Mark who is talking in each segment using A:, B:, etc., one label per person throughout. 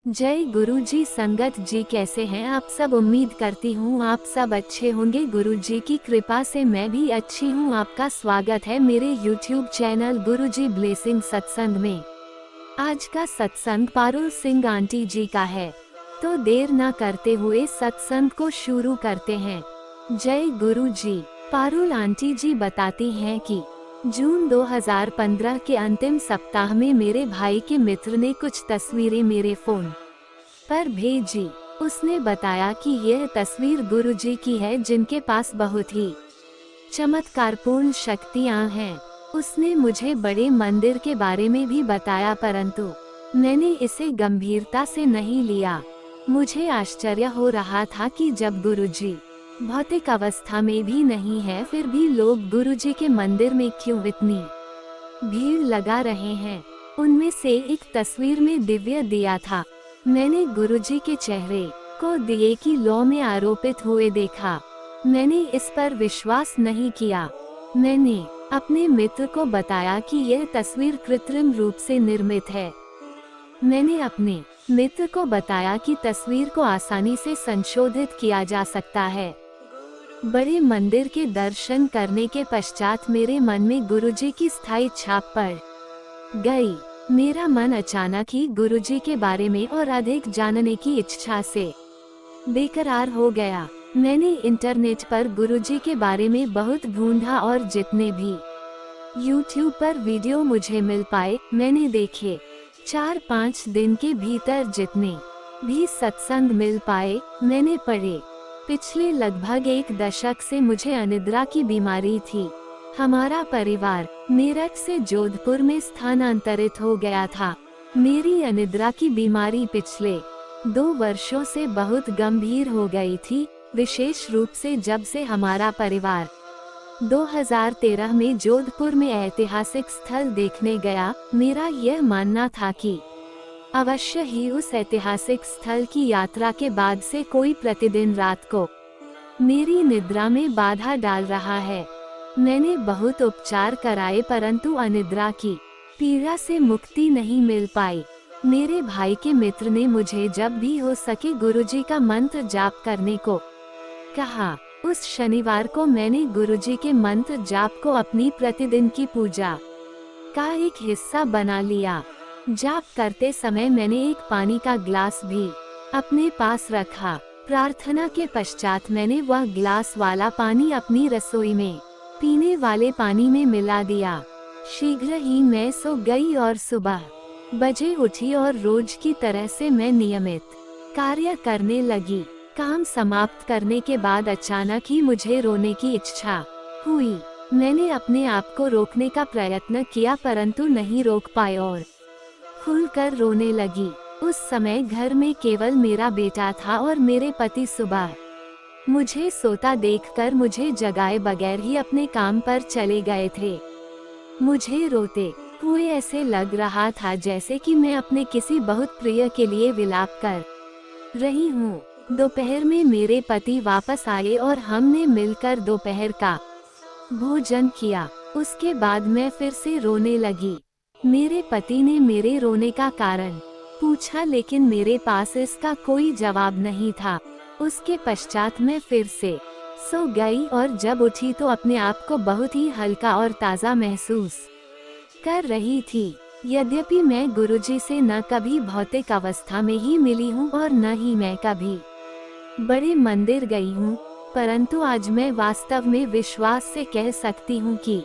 A: जय गुरु जी। संगत जी कैसे हैं आप सब। उम्मीद करती हूँ आप सब अच्छे होंगे। गुरु जी की कृपा से मैं भी अच्छी हूँ। आपका स्वागत है मेरे YouTube चैनल गुरु जी ब्लेसिंग सत्संग में। आज का सत्संग पारुल सिंह आंटी जी का है, तो देर न करते हुए सत्संग को शुरू करते हैं। जय गुरु जी। पारुल आंटी जी बताती हैं कि जून 2015 के अंतिम सप्ताह में मेरे भाई के मित्र ने कुछ तस्वीरें मेरे फोन पर भेजी। उसने बताया कि यह तस्वीर गुरुजी की है, जिनके पास बहुत ही चमत्कारपूर्ण शक्तियां हैं। उसने मुझे बड़े मंदिर के बारे में भी बताया, परंतु मैंने इसे गंभीरता से नहीं लिया। मुझे आश्चर्य हो रहा था कि जब गुरुजी भौतिक अवस्था में भी नहीं है, फिर भी लोग गुरुजी के मंदिर में क्यों इतनी भीड़ लगा रहे हैं। उनमें से एक तस्वीर में दिव्य दिया था। मैंने गुरुजी के चेहरे को दिए की लौ में आरोपित हुए देखा। मैंने इस पर विश्वास नहीं किया। मैंने अपने मित्र को बताया कि यह तस्वीर कृत्रिम रूप से निर्मित है। मैंने अपने मित्र को बताया कि तस्वीर को आसानी से संशोधित किया जा सकता है। बड़े मंदिर के दर्शन करने के पश्चात मेरे मन में गुरुजी की स्थायी छाप पड़ गई। मेरा मन अचानक ही गुरुजी के बारे में और अधिक जानने की इच्छा से बेकरार हो गया। मैंने इंटरनेट पर गुरुजी के बारे में बहुत ढूंढा और जितने भी YouTube पर वीडियो मुझे मिल पाए मैंने देखे। 4-5 दिन के भीतर जितने भी सत्संग मिल पाए मैंने पढ़े। पिछले लगभग 1 दशक से मुझे अनिद्रा की बीमारी थी। हमारा परिवार मेरठ से जोधपुर में स्थानांतरित हो गया था। मेरी अनिद्रा की बीमारी पिछले 2 वर्षों से बहुत गंभीर हो गई थी, विशेष रूप से जब से हमारा परिवार 2013 में जोधपुर में ऐतिहासिक स्थल देखने गया। मेरा यह मानना था कि अवश्य ही उस ऐतिहासिक स्थल की यात्रा के बाद से कोई प्रतिदिन रात को मेरी निद्रा में बाधा डाल रहा है। मैंने बहुत उपचार कराए, परंतु अनिद्रा की पीड़ा से मुक्ति नहीं मिल पाई। मेरे भाई के मित्र ने मुझे जब भी हो सके गुरुजी का मंत्र जाप करने को कहा। उस शनिवार को मैंने गुरुजी के मंत्र जाप को अपनी प्रतिदिन की पूजा का एक हिस्सा बना लिया। जाप करते समय मैंने एक पानी का ग्लास भी अपने पास रखा। प्रार्थना के पश्चात मैंने वह ग्लास वाला पानी अपनी रसोई में पीने वाले पानी में मिला दिया। शीघ्र ही मैं सो गई और सुबह बजे उठी और रोज की तरह से मैं नियमित कार्य करने लगी। काम समाप्त करने के बाद अचानक ही मुझे रोने की इच्छा हुई। मैंने अपने आप को रोकने का प्रयत्न किया, परंतु नहीं रोक पाई और खुलकर रोने लगी। उस समय घर में केवल मेरा बेटा था और मेरे पति सुबह मुझे सोता देखकर मुझे जगाए बगैर ही अपने काम पर चले गए थे। मुझे रोते हुए ऐसे लग रहा था जैसे कि मैं अपने किसी बहुत प्रिय के लिए विलाप कर रही हूँ। दोपहर में मेरे पति वापस आए और हमने मिलकर दोपहर का भोजन किया। उसके बाद मैं फिर से रोने लगी। मेरे पति ने मेरे रोने का कारण पूछा, लेकिन मेरे पास इसका कोई जवाब नहीं था। उसके पश्चात मैं फिर से सो गई और जब उठी तो अपने आप को बहुत ही हल्का और ताज़ा महसूस कर रही थी। यद्यपि मैं गुरुजी से न कभी भौतिक अवस्था में ही मिली हूँ और न ही मैं कभी बड़े मंदिर गई हूँ, परंतु आज मैं वास्तव में विश्वास से कह सकती हूँ कि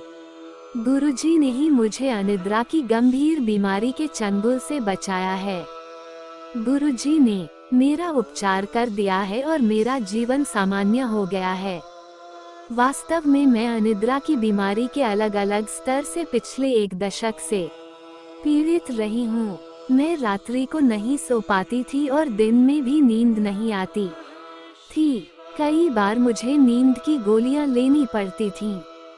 A: गुरुजी ने ही मुझे अनिद्रा की गंभीर बीमारी के चंगुल से बचाया है। गुरुजी ने मेरा उपचार कर दिया है और मेरा जीवन सामान्य हो गया है। वास्तव में मैं अनिद्रा की बीमारी के अलग अलग स्तर से पिछले 1 दशक से पीड़ित रही हूँ। मैं रात्रि को नहीं सो पाती थी और दिन में भी नींद नहीं आती थी। कई बार मुझे नींद की गोलियां लेनी पड़ती थीं।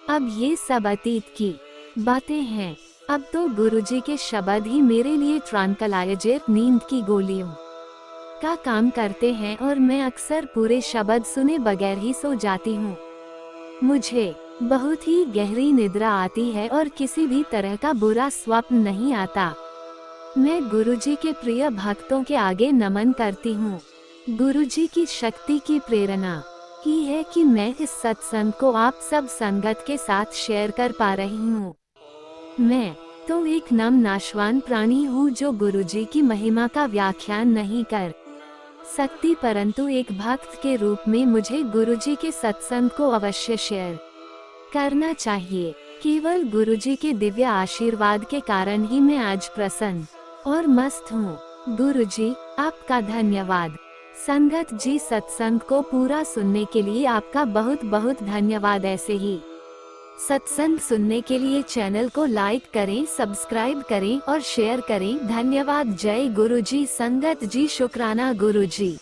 A: अब ये सब अतीत की बातें हैं। अब तो गुरुजी के शब्द ही मेरे लिए ट्रांकलाइजर नींद की गोलियों का काम करते हैं और मैं अक्सर पूरे शब्द सुने बगैर ही सो जाती हूँ। मुझे बहुत ही गहरी निद्रा आती है और किसी भी तरह का बुरा स्वप्न नहीं आता। मैं गुरुजी के प्रिय भक्तों के आगे नमन करती हूँ। गुरुजी की शक्ति की प्रेरणा ही है कि मैं इस सत्संग को आप सब संगत के साथ शेयर कर पा रही हूँ। मैं तो एक नम नाशवान प्राणी हूँ जो गुरुजी की महिमा का व्याख्यान नहीं कर सकती, परंतु एक भक्त के रूप में मुझे गुरुजी के सत्संग को अवश्य शेयर करना चाहिए। केवल गुरुजी के दिव्य आशीर्वाद के कारण ही मैं आज प्रसन्न और मस्त हूँ। गुरुजी, आपका धन्यवाद। संगत जी, सत्संग को पूरा सुनने के लिए आपका बहुत बहुत धन्यवाद। ऐसे ही सत्संग सुनने के लिए चैनल को लाइक करें, सब्सक्राइब करें और शेयर करें। धन्यवाद। जय गुरुजी। संगत जी, शुक्राना गुरुजी।